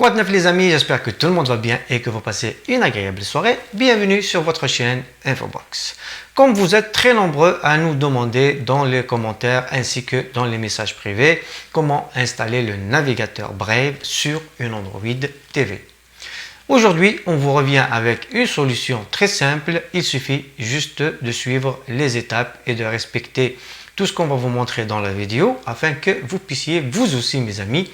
Quoi de neuf les amis, j'espère que tout le monde va bien et que vous passez une agréable soirée. Bienvenue sur votre chaîne Infobox. Comme vous êtes très nombreux à nous demander dans les commentaires ainsi que dans les messages privés comment installer le navigateur Brave sur une Android TV. Aujourd'hui, on vous revient avec une solution très simple. Il suffit juste de suivre les étapes et de respecter tout ce qu'on va vous montrer dans la vidéo afin que vous puissiez, vous aussi mes amis,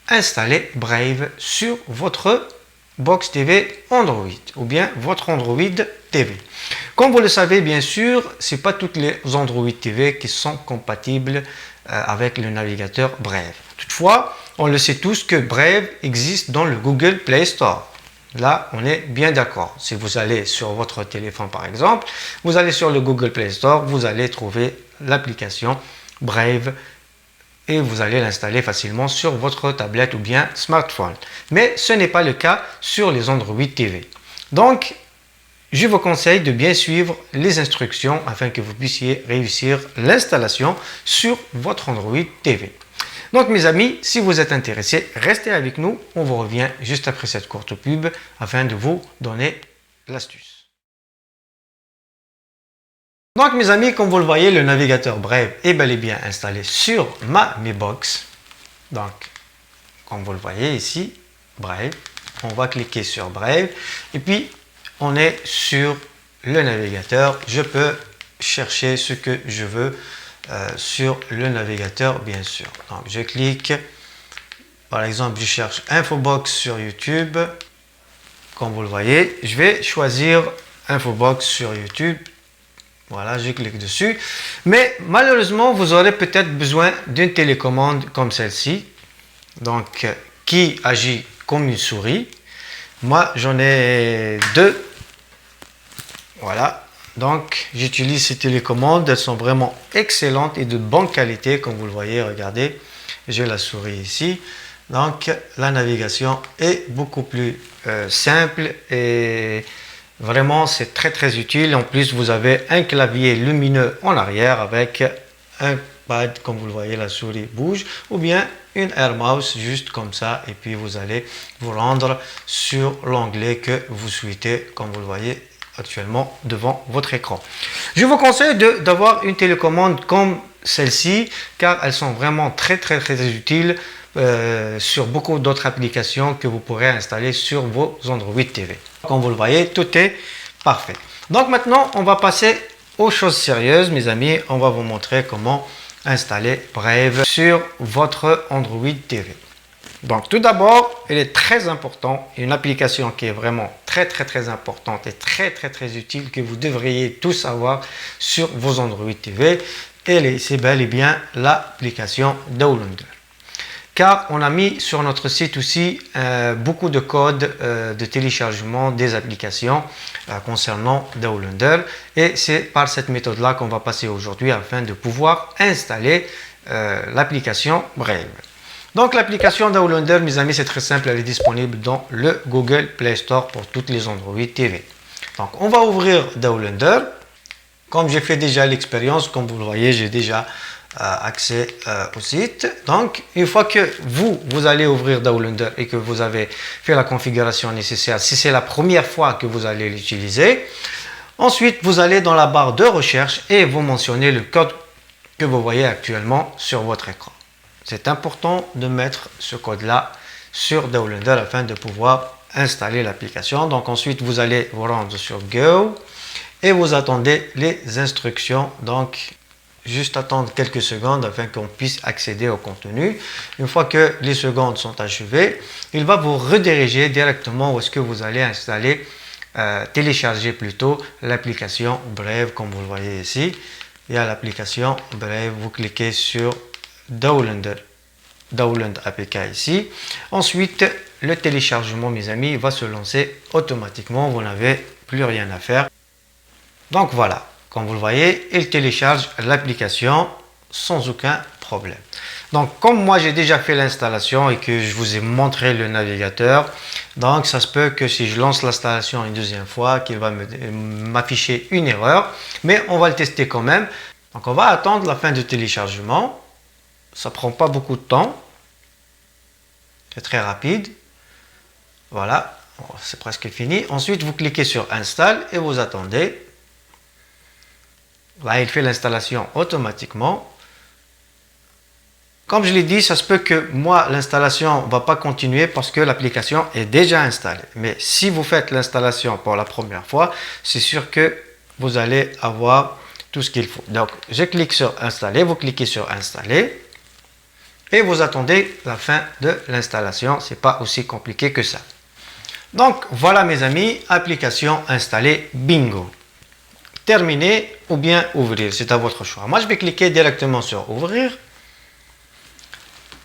installer Brave sur votre Box TV Android ou bien votre Android TV. Comme vous le savez, bien sûr, ce n'est pas toutes les Android TV qui sont compatibles avec le navigateur Brave. Toutefois, on le sait tous que Brave existe dans le Google Play Store. Là, on est bien d'accord. Si vous allez sur votre téléphone, par exemple, vous allez sur le Google Play Store, vous allez trouver l'application Brave et vous allez l'installer facilement sur votre tablette ou bien smartphone. Mais ce n'est pas le cas sur les Android TV. Donc, je vous conseille de bien suivre les instructions afin que vous puissiez réussir l'installation sur votre Android TV. Donc mes amis, si vous êtes intéressés, restez avec nous. On vous revient juste après cette courte pub afin de vous donner l'astuce. Donc mes amis, comme vous le voyez, le navigateur Brave est bel et bien installé sur ma Mi Box. Donc, comme vous le voyez ici, Brave. On va cliquer sur Brave et puis on est sur le navigateur. Je peux chercher ce que je veux sur le navigateur, bien sûr. Donc je clique. Par exemple, je cherche Infobox sur YouTube. Comme vous le voyez, je vais choisir Infobox sur YouTube. Voilà, je clique dessus. Mais malheureusement, vous aurez peut-être besoin d'une télécommande comme celle-ci. Donc, qui agit comme une souris. Moi, j'en ai deux. Voilà. Donc, j'utilise ces télécommandes. Elles sont vraiment excellentes et de bonne qualité. Comme vous le voyez, regardez. J'ai la souris ici. Donc, la navigation est beaucoup plus simple et vraiment, c'est très utile. En plus, vous avez un clavier lumineux en arrière avec un pad, comme vous le voyez, la souris bouge, ou bien une Air Mouse, juste comme ça. Et puis, vous allez vous rendre sur l'onglet que vous souhaitez, comme vous le voyez actuellement devant votre écran. Je vous conseille d'avoir une télécommande comme celle-ci, car elles sont vraiment très utiles sur beaucoup d'autres applications que vous pourrez installer sur vos Android TV. Comme vous le voyez, tout est parfait. Donc maintenant, on va passer aux choses sérieuses, mes amis. On va vous montrer comment installer Brave sur votre Android TV. Donc tout d'abord, il est très important, une application qui est vraiment très importante et très utile que vous devriez tous avoir sur vos Android TV. Et c'est bel et bien l'application Downloader. Car on a mis sur notre site aussi beaucoup de codes de téléchargement des applications concernant Downloader. Et c'est par cette méthode-là qu'on va passer aujourd'hui afin de pouvoir installer l'application Brave. Donc l'application Downloader, mes amis, c'est très simple, elle est disponible dans le Google Play Store pour toutes les Android TV. Donc on va ouvrir Downloader. Comme j'ai fait déjà l'expérience, comme vous le voyez, j'ai déjà accès au site. Donc une fois que vous allez ouvrir Downloader et que vous avez fait la configuration nécessaire, si c'est la première fois que vous allez l'utiliser, ensuite vous allez dans la barre de recherche et vous mentionnez le code que vous voyez actuellement sur votre écran. C'est important de mettre ce code-là sur Downloader afin de pouvoir installer l'application. Donc ensuite, vous allez vous rendre sur Go et vous attendez les instructions. Donc, juste attendre quelques secondes afin qu'on puisse accéder au contenu. Une fois que les secondes sont achevées, il va vous rediriger directement où est-ce que vous allez installer, télécharger plutôt l'application Brave, comme vous le voyez ici. Il y a l'application Brave, vous cliquez sur Download APK ici. Ensuite, le téléchargement, mes amis, va se lancer automatiquement. Vous n'avez plus rien à faire. Donc voilà, comme vous le voyez, il télécharge l'application sans aucun problème. Donc comme moi j'ai déjà fait l'installation et que je vous ai montré le navigateur, donc ça se peut que si je lance l'installation une deuxième fois, qu'il va m'afficher une erreur, mais on va le tester quand même. Donc on va attendre la fin du téléchargement. Ça prend pas beaucoup de temps. C'est très rapide. Voilà, c'est presque fini. Ensuite, vous cliquez sur Install et vous attendez. Là, il fait l'installation automatiquement. Comme je l'ai dit, ça se peut que moi, l'installation ne va pas continuer parce que l'application est déjà installée. Mais si vous faites l'installation pour la première fois, c'est sûr que vous allez avoir tout ce qu'il faut. Donc, je clique sur Installer, vous cliquez sur Installer et vous attendez la fin de l'installation. Ce n'est pas aussi compliqué que ça. Donc, voilà mes amis, application installée, bingo. Terminer ou bien ouvrir, c'est à votre choix. Moi, je vais cliquer directement sur Ouvrir.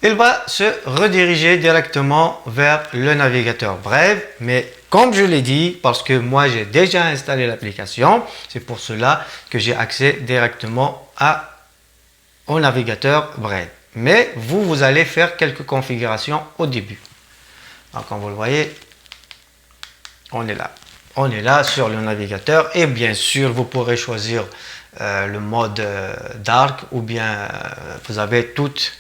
Il va se rediriger directement vers le navigateur Brave, mais comme je l'ai dit, parce que moi j'ai déjà installé l'application, c'est pour cela que j'ai accès directement au navigateur Brave. Mais vous allez faire quelques configurations au début. Donc comme vous le voyez, on est là. On est là sur le navigateur et bien sûr vous pourrez choisir le mode dark ou bien vous avez toutes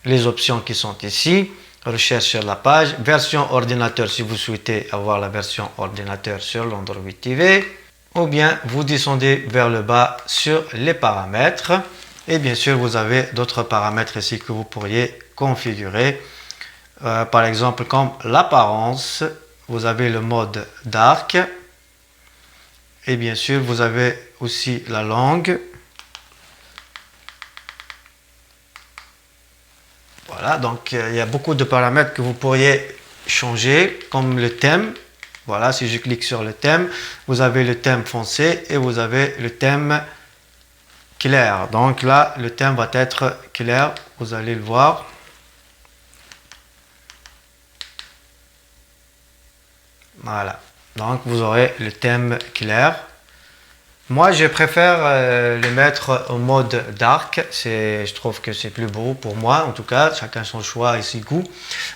les options qui sont ici, recherche sur la page, version ordinateur si vous souhaitez avoir la version ordinateur sur l'Android TV, ou bien vous descendez vers le bas sur les paramètres et bien sûr vous avez d'autres paramètres ici que vous pourriez configurer, par exemple comme l'apparence, vous avez le mode dark et bien sûr vous avez aussi la langue. Voilà, donc il y a beaucoup de paramètres que vous pourriez changer, comme le thème. Voilà, si je clique sur le thème, vous avez le thème foncé et vous avez le thème clair. Donc là, le thème va être clair, vous allez le voir. Voilà, donc vous aurez le thème clair. Moi, je préfère le mettre au mode dark. Je trouve que c'est plus beau pour moi. En tout cas, chacun son choix et ses goûts.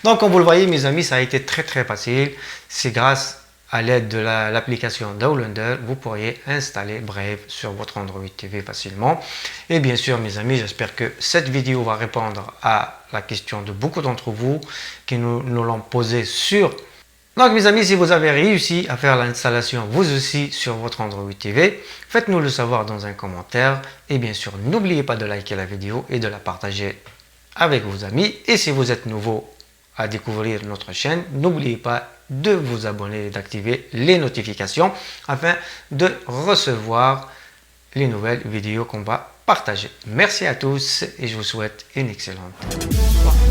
Donc, comme vous le voyez, mes amis, ça a été très facile. C'est grâce à l'aide de l'application Downloader, vous pourriez installer Brave sur votre Android TV facilement. Et bien sûr, mes amis, j'espère que cette vidéo va répondre à la question de beaucoup d'entre vous qui nous l'ont posé sur. Donc mes amis, si vous avez réussi à faire l'installation vous aussi sur votre Android TV, faites-nous le savoir dans un commentaire. Et bien sûr, n'oubliez pas de liker la vidéo et de la partager avec vos amis. Et si vous êtes nouveau à découvrir notre chaîne, n'oubliez pas de vous abonner et d'activer les notifications afin de recevoir les nouvelles vidéos qu'on va partager. Merci à tous et je vous souhaite une excellente journée.